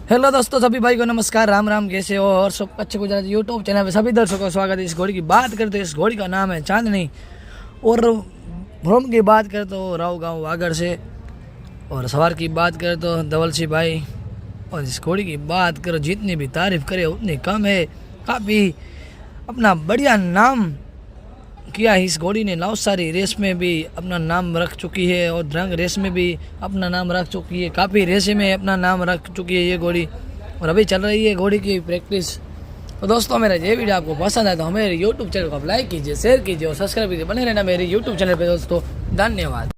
Hello दोस्तों, सभी भाई को नमस्कार, राम राम। कैसे हो? और सब अच्छे गुजरात यूट्यूब चैनल पे सभी दर्शकों का स्वागत है। इस घोड़ी की बात करते हैं, इस घोड़ी का नाम है चांदनी। और भ्रम की बात करें तो राव गाँव वागड़ से, और सवार की बात करें तो धवल सिंह भाई। और इस घोड़ी की बात करो, जितनी भी तारीफ करे उतनी कम है। काफ़ी अपना बढ़िया नाम किया है इस घोड़ी ने। नवसारी रेस में भी अपना नाम रख चुकी है और ड्रंग रेस में भी अपना नाम रख चुकी है। काफ़ी रेसे में अपना नाम रख चुकी है ये घोड़ी, और अभी चल रही है घोड़ी की प्रैक्टिस। तो दोस्तों, मेरा ये वीडियो आपको पसंद आए तो हमारे यूट्यूब चैनल को आप लाइक कीजिए, शेयर कीजिए और सब्सक्राइब कीजिए। बने रहना मेरे यूट्यूब चैनल पे दोस्तों। धन्यवाद।